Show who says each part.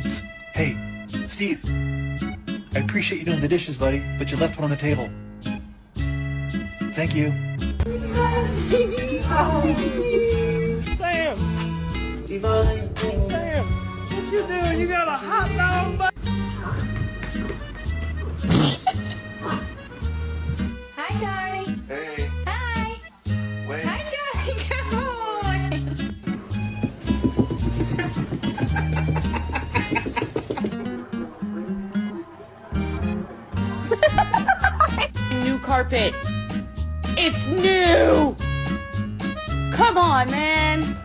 Speaker 1: Psst. Hey, Steve. I appreciate you doing the dishes, buddy, but you left one on the table. Thank you.
Speaker 2: Sam! Sam! What you doing? You got a hot dog butt?
Speaker 3: Hi, Charlie.
Speaker 1: Hey.
Speaker 3: Hi.
Speaker 1: Wait.
Speaker 3: Hi, Charlie. Good morning.
Speaker 4: New carpet. It's new! Come on, man!